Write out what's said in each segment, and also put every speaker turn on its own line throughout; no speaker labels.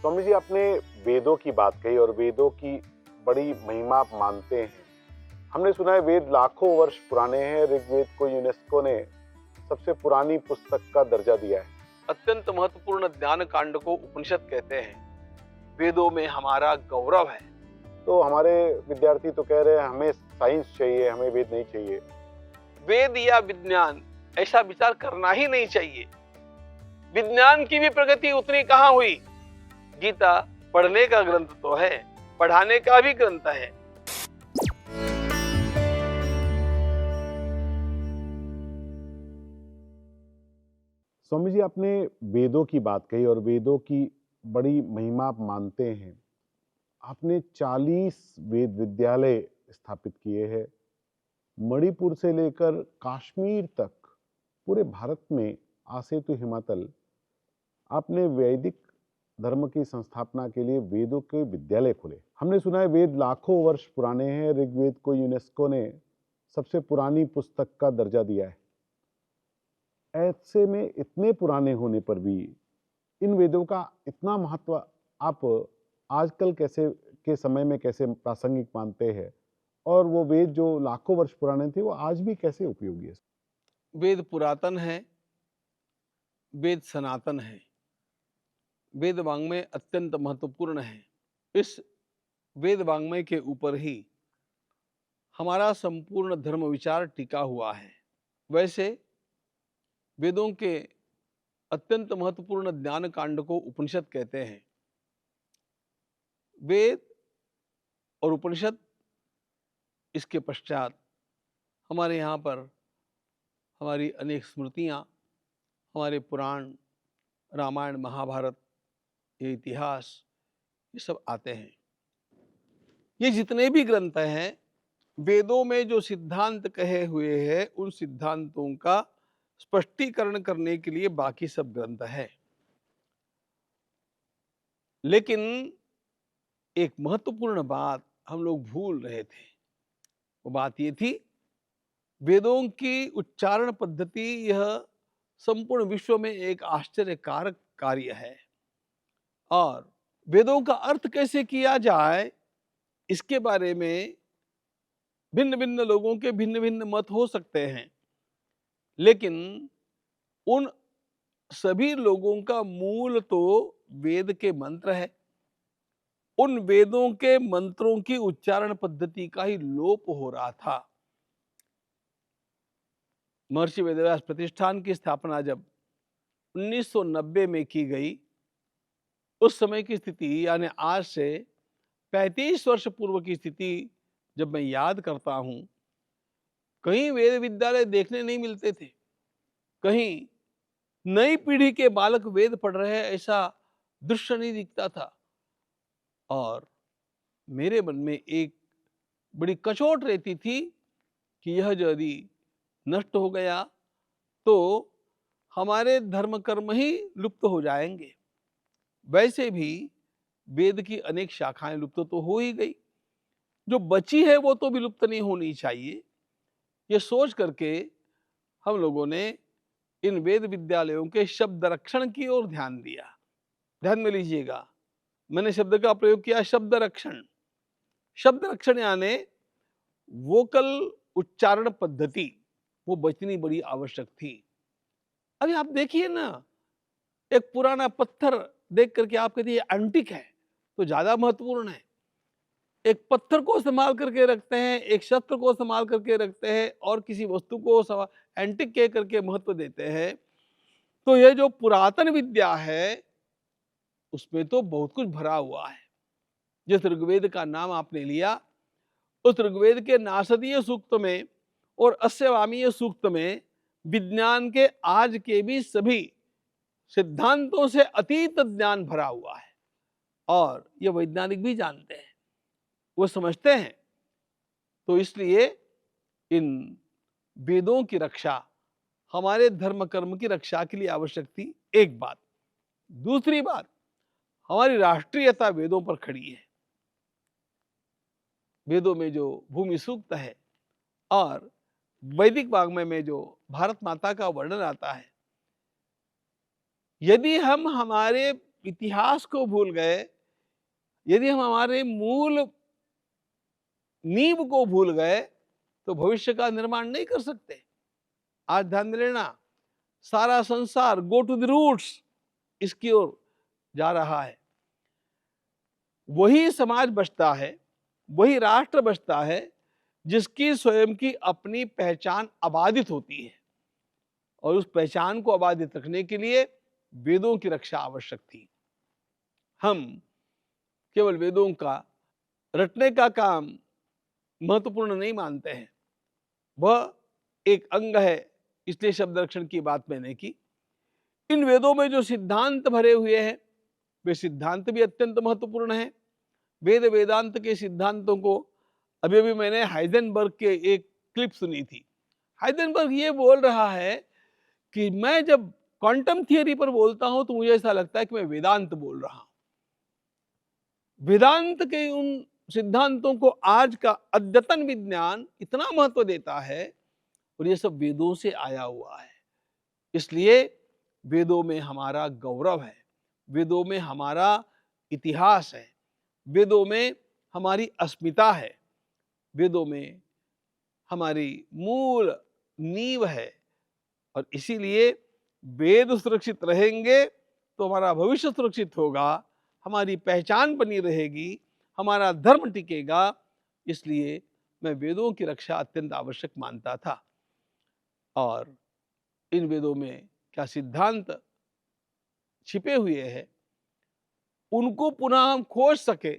स्वामी जी, आपने वेदों की बात कही और वेदों की बड़ी महिमा आप मानते हैं। हमने सुना है वेद लाखों वर्ष पुराने हैं। ऋग्वेद को यूनेस्को ने सबसे पुरानी पुस्तक का दर्जा दिया है।
अत्यंत महत्वपूर्ण ज्ञान कांड को उपनिषद कहते हैं। वेदों में हमारा गौरव है।
तो हमारे विद्यार्थी तो कह रहे हैं हमें साइंस चाहिए, हमें वेद नहीं चाहिए।
वेद या विज्ञान ऐसा विचार करना ही नहीं चाहिए। विज्ञान की भी प्रगति उतनी कहां हुई। गीता पढ़ने का ग्रंथ तो है, पढ़ाने का भी ग्रंथ है।
स्वामी जी, आपने वेदों की बात कही और वेदों की बड़ी महिमा आप मानते हैं। आपने 40 वेद विद्यालय स्थापित किए हैं। मणिपुर से लेकर कश्मीर तक पूरे भारत में आसेतु हिमाचल आपने वैदिक धर्म की संस्थापना के लिए वेदों के विद्यालय खोले। हमने सुना है वेद लाखों वर्ष पुराने हैं। ऋग्वेद को यूनेस्को ने सबसे पुरानी पुस्तक का दर्जा दिया है। ऐसे में इतने पुराने होने पर भी इन वेदों का इतना महत्व आप आजकल कैसे के समय में कैसे प्रासंगिक मानते हैं, और वो वेद जो लाखों वर्ष पुराने थे वो आज भी कैसे उपयोगी है?
वेद पुरातन है, वेद सनातन है, वेद वाङ्मय अत्यंत महत्वपूर्ण है। इस वेद वाङ्मय के ऊपर ही हमारा संपूर्ण धर्म विचार टिका हुआ है। वैसे वेदों के अत्यंत महत्वपूर्ण ज्ञान कांड को उपनिषद कहते हैं। वेद और उपनिषद, इसके पश्चात हमारे यहाँ पर हमारी अनेक स्मृतियाँ, हमारे पुराण, रामायण, महाभारत, ये इतिहास, ये सब आते हैं। ये जितने भी ग्रंथ हैं, वेदों में जो सिद्धांत कहे हुए हैं उन सिद्धांतों का स्पष्टीकरण करने के लिए बाकी सब ग्रंथ है। लेकिन एक महत्वपूर्ण बात हम लोग भूल रहे थे। वो बात ये थी, वेदों की उच्चारण पद्धति यह संपूर्ण विश्व में एक आश्चर्यकारक कार्य है। और वेदों का अर्थ कैसे किया जाए, इसके बारे में भिन्न भिन्न लोगों के भिन्न भिन्न मत हो सकते हैं। लेकिन उन सभी लोगों का मूल तो वेद के मंत्र है। उन वेदों के मंत्रों की उच्चारण पद्धति का ही लोप हो रहा था। महर्षि वेदव्यास प्रतिष्ठान की स्थापना जब 1990 में की गई, उस समय की स्थिति यानी आज से 35 वर्ष पूर्व की स्थिति जब मैं याद करता हूं, कहीं वेद विद्यालय देखने नहीं मिलते थे। कहीं नई पीढ़ी के बालक वेद पढ़ रहे हैं ऐसा दृश्य नहीं दिखता था। और मेरे मन में एक बड़ी कचोट रहती थी कि यह यदि नष्ट हो गया तो हमारे धर्म कर्म ही लुप्त हो जाएंगे। वैसे भी वेद की अनेक शाखाएं लुप्त तो हो ही गई, जो बची है वो तो विलुप्त नहीं होनी चाहिए। ये सोच करके हम लोगों ने इन वेद विद्यालयों के शब्द रक्षण की ओर ध्यान दिया। ध्यान में लीजिएगा, मैंने शब्द का प्रयोग किया, शब्द रक्षण। शब्द रक्षण यानी वोकल उच्चारण पद्धति, वो बचनी बड़ी आवश्यक थी। अभी आप देखिए ना, एक पुराना पत्थर देख करके आप कहते हैं एंटिक है तो ज्यादा महत्वपूर्ण है। एक पत्थर को संभाल करके रखते हैं, एक शस्त्र को संभाल करके रखते हैं, और किसी वस्तु को एंटिक कह करके महत्व देते हैं। तो ये जो पुरातन विद्या है उसमें तो बहुत कुछ भरा हुआ है। जिस ऋग्वेद का नाम आपने लिया, उस ऋग्वेद के नासदीय सूक्त में और अस्यवामीय सूक्त में विज्ञान के आज के भी सभी सिद्धांतों से अतीत ज्ञान भरा हुआ है। और ये वैज्ञानिक भी जानते हैं, वो समझते हैं। तो इसलिए इन वेदों की रक्षा हमारे धर्म कर्म की रक्षा के लिए आवश्यक थी, एक बात। दूसरी बात, हमारी राष्ट्रीयता वेदों पर खड़ी है। वेदों में जो भूमि सूक्त है और वैदिक वाङ्मय में जो भारत माता का वर्णन आता है, यदि हम हमारे इतिहास को भूल गए, यदि हम हमारे मूल नींव को भूल गए, तो भविष्य का निर्माण नहीं कर सकते। आज ध्यान में लेना, सारा संसार गो टू द रूट्स इसकी ओर जा रहा है। वही समाज बचता है, वही राष्ट्र बचता है जिसकी स्वयं की अपनी पहचान अबाधित होती है, और उस पहचान को अबाधित रखने के लिए वेदों की रक्षा आवश्यक थी। हम केवल वेदों का रटने का काम महत्वपूर्ण नहीं मानते हैं, वह एक अंग है, इसलिए शब्द रक्षण की बात मैंने की। इन वेदों में जो सिद्धांत भरे हुए हैं, वे सिद्धांत भी अत्यंत महत्वपूर्ण हैं। वेद वेदांत के सिद्धांतों को अभी अभी मैंने हाइजेनबर्ग के एक क्लिप सुनी थी। हाइजेनबर्ग ये बोल रहा है कि मैं जब क्वांटम थियरी पर बोलता हूं तो मुझे ऐसा लगता है कि मैं वेदांत बोल रहा हूं। वेदांत के उन सिद्धांतों को आज का अद्यतन विज्ञान इतना महत्व देता है, और ये सब वेदों से आया हुआ है। इसलिए वेदों में हमारा गौरव है, वेदों में हमारा इतिहास है, वेदों में हमारी अस्मिता है, वेदों में हमारी मूल नींव है। और इसीलिए वेद सुरक्षित रहेंगे तो हमारा भविष्य सुरक्षित होगा, हमारी पहचान बनी रहेगी, हमारा धर्म टिकेगा। इसलिए मैं वेदों की रक्षा अत्यंत आवश्यक मानता था। और इन वेदों में क्या सिद्धांत छिपे हुए हैं, उनको पुनः हम खोज सके,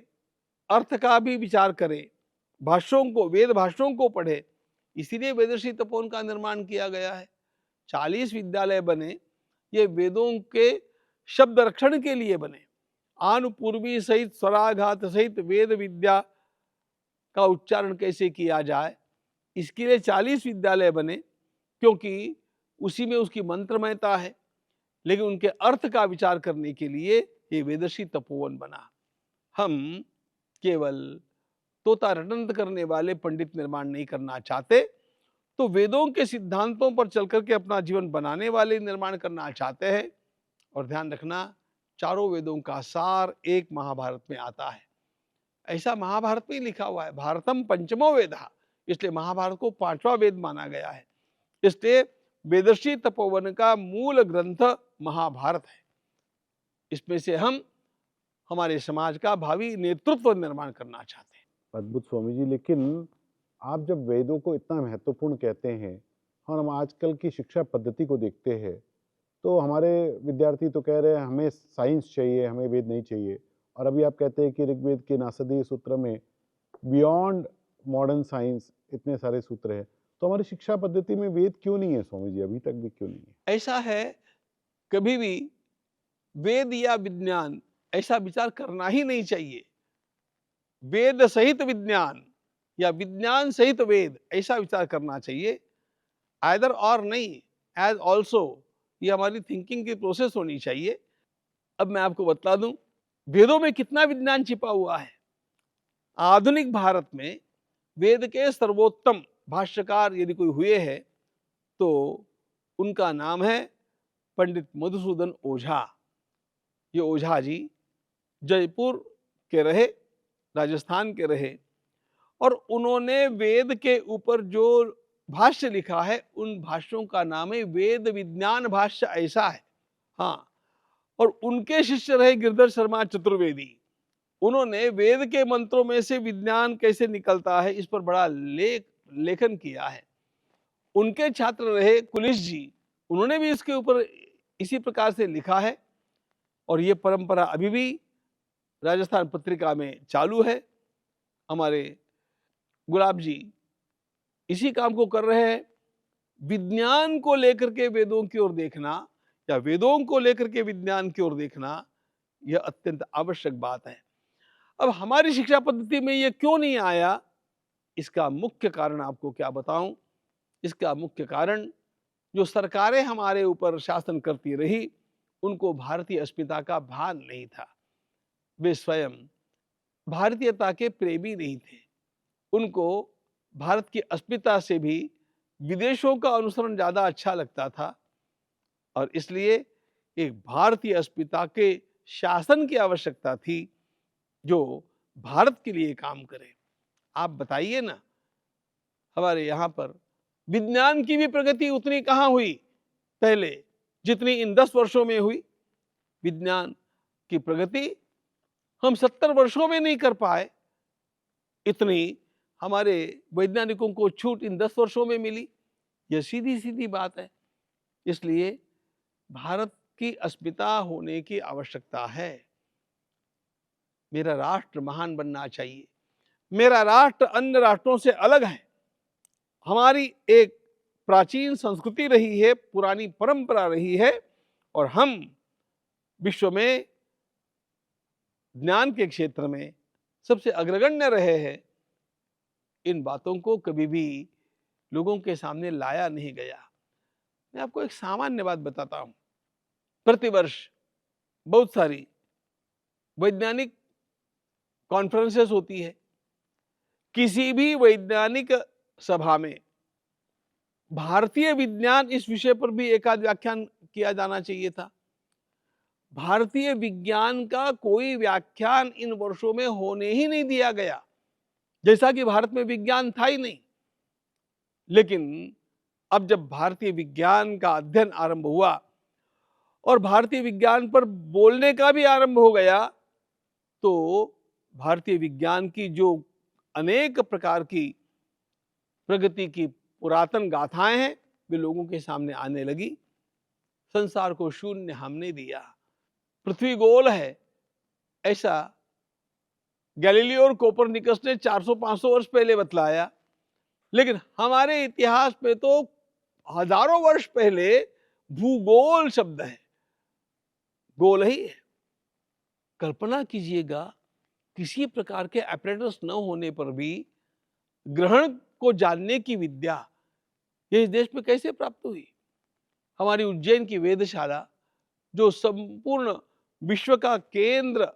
अर्थ का भी विचार करें, भाष्यों को, वेद भाष्यों को पढ़े। इसीलिए वेदर्षि तपोवन का निर्माण किया गया है। 40 विद्यालय बने, ये वेदों के शब्द रक्षण के लिए बने। आनुपूर्वी सहित स्वराघात सहित वेद विद्या का उच्चारण कैसे किया जाए, इसके लिए 40 विद्यालय बने, क्योंकि उसी में उसकी मंत्रमयता है। लेकिन उनके अर्थ का विचार करने के लिए ये वेदर्षि तपोवन बना। हम केवल तोता रटंत करने वाले पंडित निर्माण नहीं करना चाहते, तो वेदों के सिद्धांतों पर चल करके अपना जीवन बनाने वाले निर्माण करना चाहते हैं। और ध्यान रखना, चारों वेदों का सार एक महाभारत में आता है। ऐसा महाभारत में ही लिखा हुआ है, भारतम पंचमो वेदः, इसलिए महाभारत को 5वां वेद माना गया है। इसलिए वेदर्षि तपोवन का मूल ग्रंथ महाभारत है। इसमें से हम हमारे समाज का भावी नेतृत्व निर्माण करना चाहते हैं।
अद्भुत स्वामी जी, लेकिन आप जब वेदों को इतना महत्वपूर्ण कहते हैं और हम आजकल की शिक्षा पद्धति को देखते हैं, तो हमारे विद्यार्थी तो कह रहे हैं हमें साइंस चाहिए, हमें वेद नहीं चाहिए। और अभी आप कहते हैं कि ऋग्वेद के नासदीय सूत्र में बियॉन्ड मॉडर्न साइंस इतने सारे सूत्र हैं, तो हमारी शिक्षा पद्धति में वेद क्यों नहीं है स्वामी जी, अभी तक भी क्यों नहीं है?
ऐसा है, कभी भी वेद या विज्ञान ऐसा विचार करना ही नहीं चाहिए। वेद सहित विज्ञान या विज्ञान सहित वेद, ऐसा विचार करना चाहिए। आइदर और नहीं, एज ऑल्सो, ये हमारी थिंकिंग की प्रोसेस होनी चाहिए। अब मैं आपको बता दूं, वेदों में कितना विज्ञान छिपा हुआ है। आधुनिक भारत में वेद के सर्वोत्तम भाष्यकार यदि कोई हुए हैं, तो उनका नाम है पंडित मधुसूदन ओझा। ये ओझा जी जयपुर के रहे, राजस्थान के रहे, और उन्होंने वेद के ऊपर जो भाष्य लिखा है, उन भाष्यों का नाम है वेद विज्ञान भाष्य, ऐसा है। हाँ, और उनके शिष्य रहे गिरधर शर्मा चतुर्वेदी। उन्होंने वेद के मंत्रों में से विज्ञान कैसे निकलता है, इस पर बड़ा लेखन किया है। उनके छात्र रहे कुलिश जी, उन्होंने भी इसके ऊपर इसी प्रकार से लिखा है, और ये परंपरा अभी भी राजस्थान पत्रिका में चालू है। हमारे गुलाब जी इसी काम को कर रहे हैं। विज्ञान को लेकर के वेदों की ओर देखना या वेदों को लेकर के विज्ञान की ओर देखना, यह अत्यंत आवश्यक बात है। अब हमारी शिक्षा पद्धति में यह क्यों नहीं आया, इसका मुख्य कारण आपको क्या बताऊं। इसका मुख्य कारण, जो सरकारें हमारे ऊपर शासन करती रही, उनको भारतीय अस्मिता का भान नहीं था। वे स्वयं भारतीयता के प्रेमी नहीं थे। उनको भारत की अस्मिता से भी विदेशों का अनुसरण ज्यादा अच्छा लगता था, और इसलिए एक भारतीय अस्मिता के शासन की आवश्यकता थी जो भारत के लिए काम करे। आप बताइए ना, हमारे यहाँ पर विज्ञान की भी प्रगति उतनी कहाँ हुई पहले जितनी इन 10 वर्षों में हुई। विज्ञान की प्रगति हम 70 वर्षों में नहीं कर पाए, इतनी हमारे वैज्ञानिकों को छूट इन 10 वर्षों में मिली। यह सीधी सीधी बात है। इसलिए भारत की अस्मिता होने की आवश्यकता है। मेरा राष्ट्र महान बनना चाहिए। मेरा राष्ट्र अन्य राष्ट्रों से अलग है। हमारी एक प्राचीन संस्कृति रही है, पुरानी परंपरा रही है, और हम विश्व में ज्ञान के क्षेत्र में सबसे अग्रगण्य रहे हैं। इन बातों को कभी भी लोगों के सामने लाया नहीं गया। मैं आपको एक सामान्य बात बताता हूं। प्रतिवर्ष बहुत सारी वैज्ञानिक कॉन्फ्रेंसेस होती है। किसी भी वैज्ञानिक सभा में भारतीय विज्ञान इस विषय पर भी एकाध व्याख्यान किया जाना चाहिए था। भारतीय विज्ञान का कोई व्याख्यान इन वर्षों में होने ही नहीं दिया गया, जैसा कि भारत में विज्ञान था ही नहीं। लेकिन अब जब भारतीय विज्ञान का अध्ययन आरंभ हुआ और भारतीय विज्ञान पर बोलने का भी आरंभ हो गया, तो भारतीय विज्ञान की जो अनेक प्रकार की प्रगति की पुरातन गाथाएं हैं, वे लोगों के सामने आने लगी। संसार को शून्य हमने दिया, पृथ्वी गोल है, ऐसा गैलीलियो और कोपरनिकस ने 400-500 वर्ष पहले बतलाया। लेकिन हमारे इतिहास में तो हजारों वर्ष पहले भूगोल शब्द है, गोल ही है। कल्पना कीजिएगा, किसी प्रकार के एपरेटस न होने पर भी ग्रहण को जानने की विद्या ये इस देश में कैसे प्राप्त हुई। हमारी उज्जैन की वेधशाला, जो संपूर्ण विश्व का केंद्र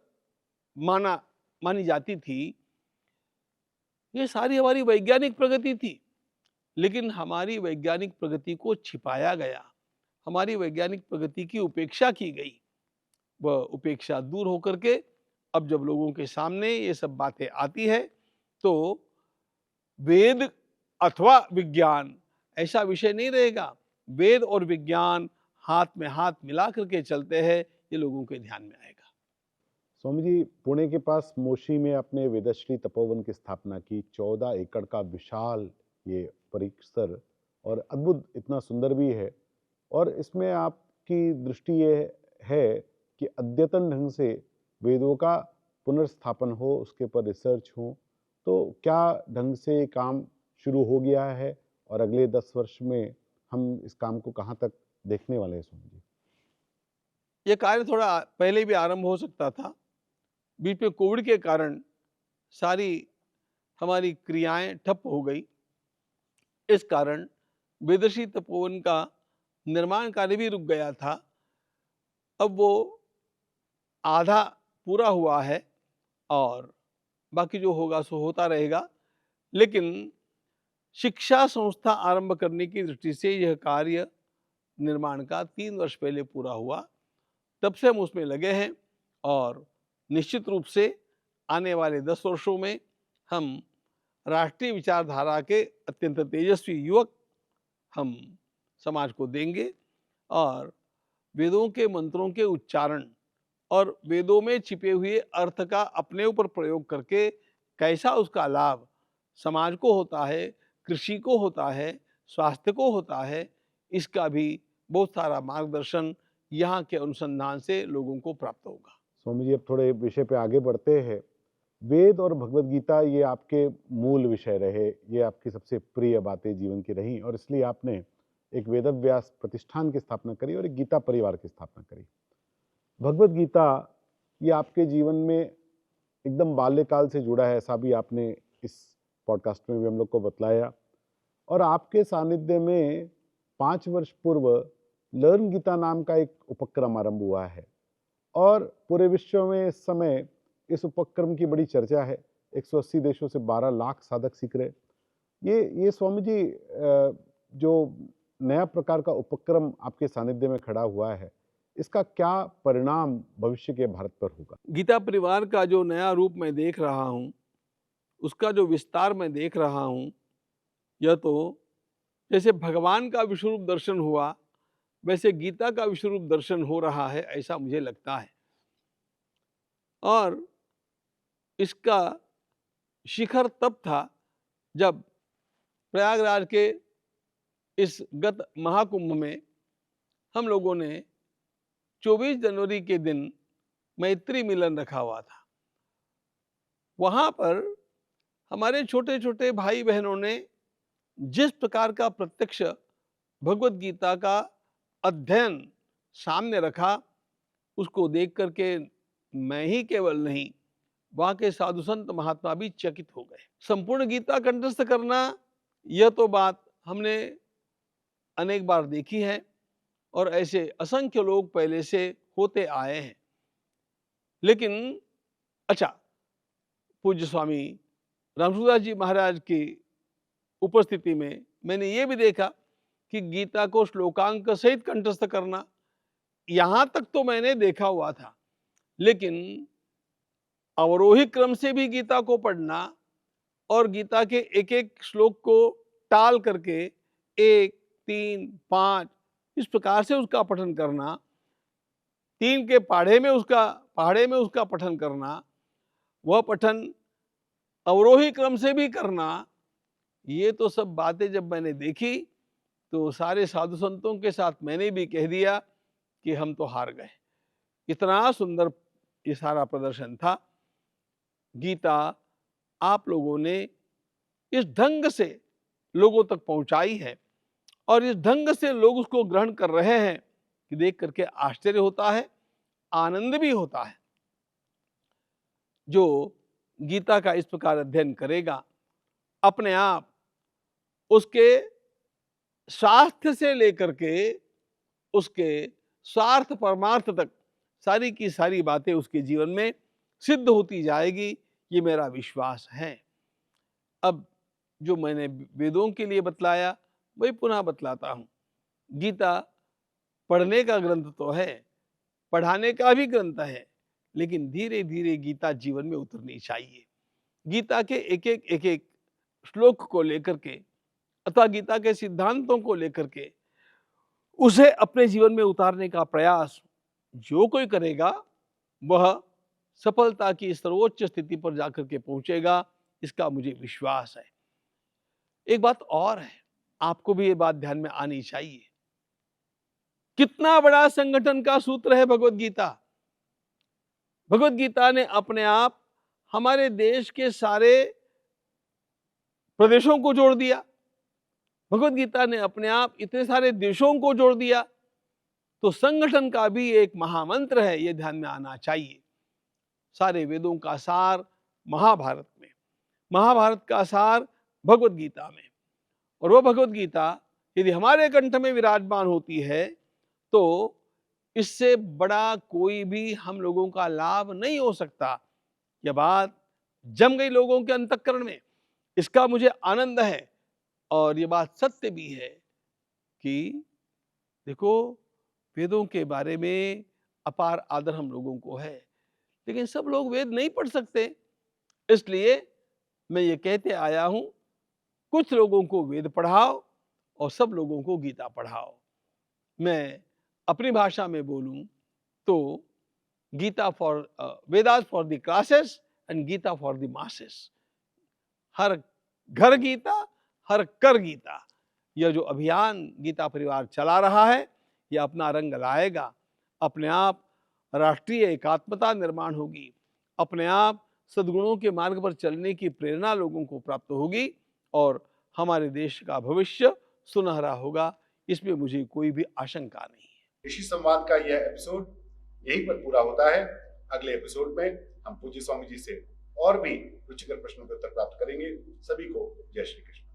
मानी जाती थी, ये सारी हमारी वैज्ञानिक प्रगति थी। लेकिन हमारी वैज्ञानिक प्रगति को छिपाया गया, हमारी वैज्ञानिक प्रगति की उपेक्षा की गई। वह उपेक्षा दूर होकर के अब जब लोगों के सामने ये सब बातें आती है, तो वेद अथवा विज्ञान ऐसा विषय नहीं रहेगा। वेद और विज्ञान हाथ में हाथ मिला करके चलते हैं, ये लोगों के ध्यान में आएगा।
स्वामी जी, पुणे के पास मोशी में आपने वेदश्री तपोवन की स्थापना की। 14 एकड़ का विशाल ये परिसर, और अद्भुत, इतना सुंदर भी है। और इसमें आपकी दृष्टि ये है कि अद्यतन ढंग से वेदों का पुनर्स्थापन हो, उसके ऊपर रिसर्च हो। तो क्या ढंग से काम शुरू हो गया है, और अगले 10 वर्ष में हम इस काम को कहाँ तक देखने वाले हैं स्वामी जी?
ये कार्य थोड़ा पहले भी आरंभ हो सकता था। बीच में कोविड के कारण सारी हमारी क्रियाएं ठप हो गई। इस कारण वेदश्री तपोवन का निर्माण कार्य भी रुक गया था। अब वो आधा पूरा हुआ है और बाकी जो होगा सो होता रहेगा। लेकिन शिक्षा संस्था आरंभ करने की दृष्टि से यह कार्य निर्माण का 3 वर्ष पहले पूरा हुआ। तब से हम उसमें लगे हैं, और निश्चित रूप से आने वाले 10 वर्षों में हम राष्ट्रीय विचारधारा के अत्यंत तेजस्वी युवक हम समाज को देंगे, और वेदों के मंत्रों के उच्चारण और वेदों में छिपे हुए अर्थ का अपने ऊपर प्रयोग करके कैसा उसका लाभ समाज को होता है, कृषि को होता है, स्वास्थ्य को होता है, इसका भी बहुत सारा मार्गदर्शन यहाँ के अनुसंधान से लोगों को प्राप्त होगा।
स्वामी जी, अब थोड़े विषय पे आगे बढ़ते हैं। वेद और भगवत गीता ये आपके मूल विषय रहे, ये आपकी सबसे प्रिय बातें जीवन की रही, और इसलिए आपने एक वेदव्यास प्रतिष्ठान की स्थापना करी और एक गीता परिवार की स्थापना करी। भगवत गीता ये आपके जीवन में एकदम बाल्यकाल से जुड़ा है, ऐसा भी आपने इस पॉडकास्ट में भी हम लोग को बतलाया। और आपके सानिध्य में 5 वर्ष पूर्व लर्न गीता नाम का एक उपक्रम आरंभ हुआ है, और पूरे विश्व में इस समय इस उपक्रम की बड़ी चर्चा है। 180 देशों से 12 लाख साधक सीख रहे। ये स्वामी जी, जो नया प्रकार का उपक्रम आपके सानिध्य में खड़ा हुआ है, इसका क्या परिणाम भविष्य के भारत पर होगा?
गीता परिवार का जो नया रूप मैं देख रहा हूँ, उसका जो विस्तार मैं देख रहा हूँ, यह तो जैसे भगवान का विश्वरूप दर्शन हुआ, वैसे गीता का विश्वरूप दर्शन हो रहा है, ऐसा मुझे लगता है। और इसका शिखर तब था जब प्रयागराज के इस गत महाकुंभ में हम लोगों ने 24 जनवरी के दिन मैत्री मिलन रखा हुआ था। वहां पर हमारे छोटे छोटे भाई बहनों ने जिस प्रकार का प्रत्यक्ष भगवत गीता का अध्ययन सामने रखा, उसको देख करके मैं ही केवल नहीं, वहां के साधु संत महात्मा भी चकित हो गए। संपूर्ण गीता कंठस्थ करना, यह तो बात हमने अनेक बार देखी है और ऐसे असंख्य लोग पहले से होते आए हैं। लेकिन अच्छा, पूज्य स्वामी रामसूदास जी महाराज की उपस्थिति में मैंने ये भी देखा कि गीता को श्लोकांक सहित कंठस्थ करना, यहां तक तो मैंने देखा हुआ था, लेकिन अवरोही क्रम से भी गीता को पढ़ना और गीता के एक एक श्लोक को टाल करके 1, 3, 5 इस प्रकार से उसका पठन करना, 3 के पहाड़े में उसका पठन करना, वह पठन अवरोही क्रम से भी करना, ये तो सब बातें जब मैंने देखी तो सारे साधु संतों के साथ मैंने भी कह दिया कि हम तो हार गए। इतना सुंदर ये सारा प्रदर्शन था। गीता आप लोगों ने इस ढंग से लोगों तक पहुंचाई है और इस ढंग से लोग उसको ग्रहण कर रहे हैं कि देख करके आश्चर्य होता है, आनंद भी होता है। जो गीता का इस प्रकार अध्ययन करेगा, अपने आप उसके स्वास्थ्य से लेकर के उसके स्वार्थ परमार्थ तक सारी की सारी बातें उसके जीवन में सिद्ध होती जाएगी, ये मेरा विश्वास है। अब जो मैंने वेदों के लिए बतलाया वही पुनः बतलाता हूं। गीता पढ़ने का ग्रंथ तो है, पढ़ाने का भी ग्रंथ है, लेकिन धीरे धीरे गीता जीवन में उतरनी चाहिए। गीता के एक एक श्लोक को लेकर के अथवा गीता के सिद्धांतों को लेकर के उसे अपने जीवन में उतारने का प्रयास जो कोई करेगा, वह सफलता की सर्वोच्च स्थिति पर जाकर के पहुंचेगा, इसका मुझे विश्वास है। एक बात और है, आपको भी ये बात ध्यान में आनी चाहिए। कितना बड़ा संगठन का सूत्र है भगवत गीता। भगवत गीता ने अपने आप हमारे देश के सारे प्रदेशों को जोड़ दिया। भगवत गीता ने अपने आप इतने सारे देशों को जोड़ दिया। तो संगठन का भी एक महामंत्र है, यह ध्यान में आना चाहिए। सारे वेदों का सार महाभारत में, महाभारत का सार भगवत गीता में, और वह भगवत गीता यदि हमारे कंठ में विराजमान होती है तो इससे बड़ा कोई भी हम लोगों का लाभ नहीं हो सकता। यह बात जम गई लोगों के अंतःकरण में, इसका मुझे आनंद है। और यह बात सत्य भी है कि देखो, वेदों के बारे में अपार आदर हम लोगों को है, लेकिन सब लोग वेद नहीं पढ़ सकते। इसलिए मैं ये कहते आया हूं, कुछ लोगों को वेद पढ़ाओ और सब लोगों को गीता पढ़ाओ। मैं अपनी भाषा में बोलूं तो Gita for Vedas for the classes and Gita for the masses. हर घर गीता, हर कर गीता, यह जो अभियान गीता परिवार चला रहा है, यह अपना रंग लाएगा। अपने आप राष्ट्रीय एकात्मता निर्माण होगी, अपने आप सद्गुणों के मार्ग पर चलने की प्रेरणा लोगों को प्राप्त होगी और हमारे देश का भविष्य सुनहरा होगा। इसमें मुझे कोई भी आशंका नहीं है।
ऋषि संवाद का यह एपिसोड यहीं पर पूरा होता है। अगले एपिसोड में हम पूज्य स्वामी जी से और भी रुचिकर प्रश्नों के उत्तर प्राप्त करेंगे। सभी को जय श्री कृष्ण।